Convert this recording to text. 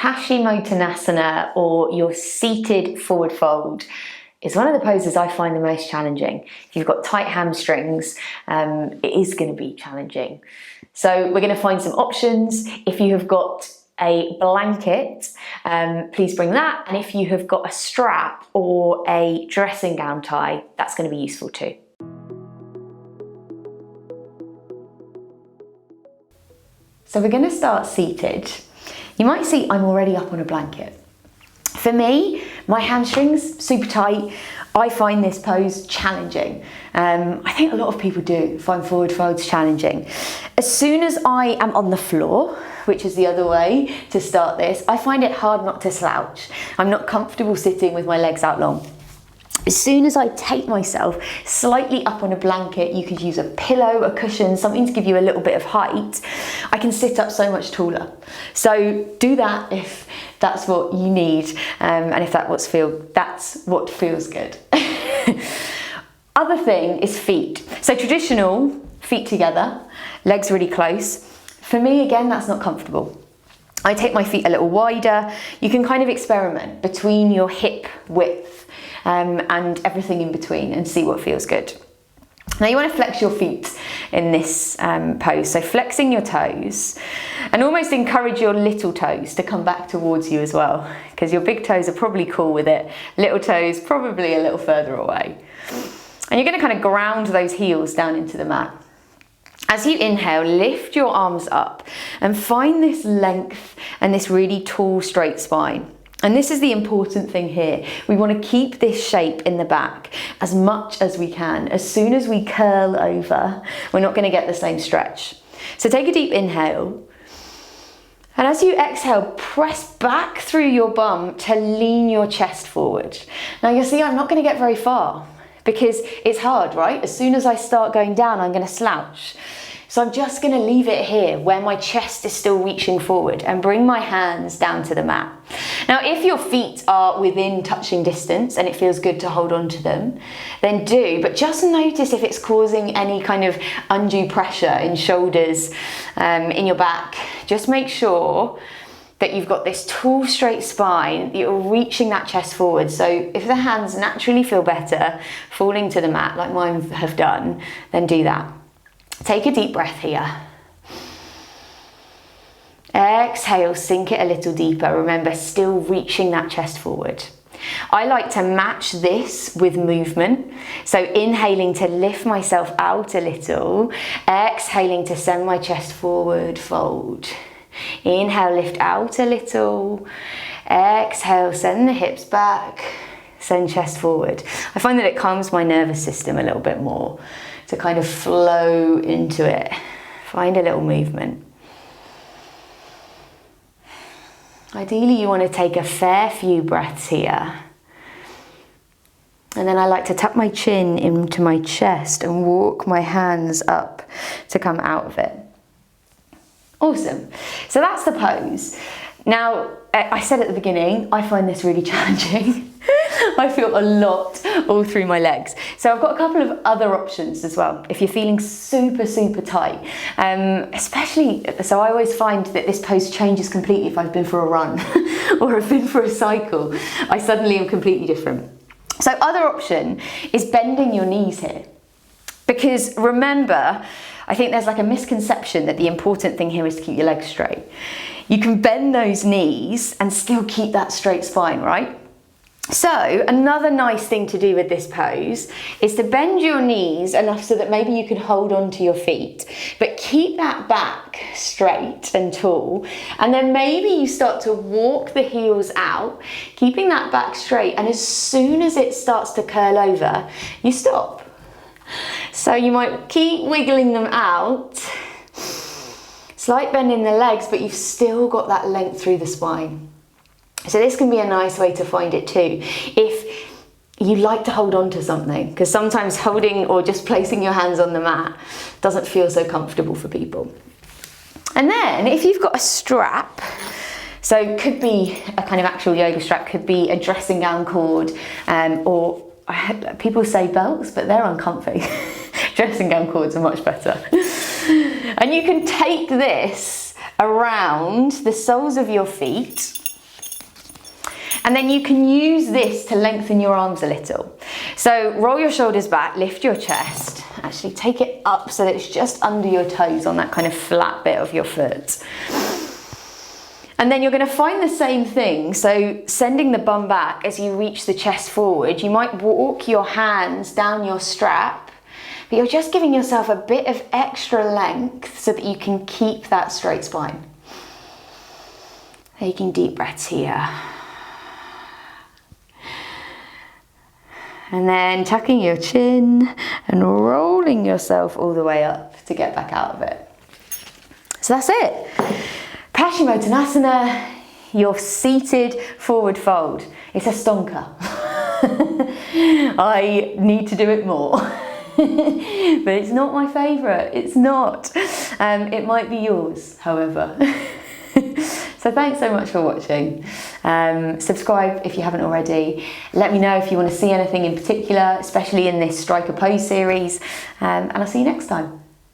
Paschimottanasana, or your seated forward fold, is one of the poses I find the most challenging. If you've got tight hamstrings, it is going to be challenging. So we're going to find some options. If you have got a blanket, please bring that. And if you have got a strap or a dressing gown tie, that's going to be useful too. So we're going to start seated. You might see I'm already up on a blanket. For me, my hamstrings super tight. I find this pose challenging. I think a lot of people do find forward folds challenging. As soon as I am on the floor, which is the other way to start this, I find it hard not to slouch. I'm not comfortable sitting with my legs out long. As soon as I take myself slightly up on a blanket, you could use a pillow, a cushion, something to give you a little bit of height, I can sit up so much taller. So do that if that's what you need, and if that's what feels good. Other thing is feet. So traditional, feet together, legs really close. For me, again, that's not comfortable. I take my feet a little wider. You can kind of experiment between your hip width and everything in between and see what feels good. Now you want to flex your feet in this pose. So flexing your toes, and almost encourage your little toes to come back towards you as well, because your big toes are probably cool with it. Little toes probably a little further away. And you're going to kind of ground those heels down into the mat. As you inhale, lift your arms up and find this length and this really tall, straight spine. And this is the important thing here. We want to keep this shape in the back as much as we can. As soon as we curl over, we're not going to get the same stretch. So take a deep inhale. And as you exhale, press back through your bum to lean your chest forward. Now you'll see I'm not going to get very far because it's hard, right? As soon as I start going down, I'm going to slouch. So I'm just going to leave it here where my chest is still reaching forward and bring my hands down to the mat. Now, if your feet are within touching distance and it feels good to hold on to them, then do, but just notice if it's causing any kind of undue pressure in shoulders, in your back. Just make sure that you've got this tall, straight spine, that you're reaching that chest forward. So if the hands naturally feel better falling to the mat like mine have done, then do that. Take a deep breath here. Exhale, sink it a little deeper. Remember, still reaching that chest forward. I like to match this with movement. So inhaling to lift myself out a little. Exhaling to send my chest forward, fold. Inhale, lift out a little. Exhale, send the hips back. Send chest forward. I find that it calms my nervous system a little bit more, to kind of flow into it. Find a little movement. Ideally, you want to take a fair few breaths here. And then I like to tuck my chin into my chest and walk my hands up to come out of it. Awesome. So that's the pose. Now, I said at the beginning, I find this really challenging. I feel a lot all through my legs. So I've got a couple of other options as well. If you're feeling super, super tight, especially, so I always find that this pose changes completely if I've been for a run or I've been for a cycle. I suddenly am completely different. So other option is bending your knees here. Because remember, I think there's like a misconception that the important thing here is to keep your legs straight. You can bend those knees and still keep that straight spine, right? So another nice thing to do with this pose is to bend your knees enough so that maybe you can hold on to your feet, but keep that back straight and tall. And then maybe you start to walk the heels out, keeping that back straight. And as soon as it starts to curl over, you stop. So you might keep wiggling them out, slight bend in the legs, but you've still got that length through the spine. So this can be a nice way to find it too. If you like to hold on to something, because sometimes holding or just placing your hands on the mat doesn't feel so comfortable for people. And then if you've got a strap, so it could be a kind of actual yoga strap, could be a dressing gown cord, or people say belts, but they're uncomfy. Dressing gown cords are much better. And you can take this around the soles of your feet. And then you can use this to lengthen your arms a little. So roll your shoulders back, lift your chest, actually take it up so that it's just under your toes on that kind of flat bit of your foot. And then you're going to find the same thing, so sending the bum back as you reach the chest forward. You might walk your hands down your strap, but you're just giving yourself a bit of extra length so that you can keep that straight spine. Taking deep breaths here. And then tucking your chin and rolling yourself all the way up to get back out of it. So that's it. Paschimottanasana, your seated forward fold. It's a stonker. I need to do it more. But it's not my favourite, it's not. It might be yours, however. So thanks so much for watching. Subscribe if you haven't already. Let me know if you want to see anything in particular, especially in this striker pose series. And I'll see you next time.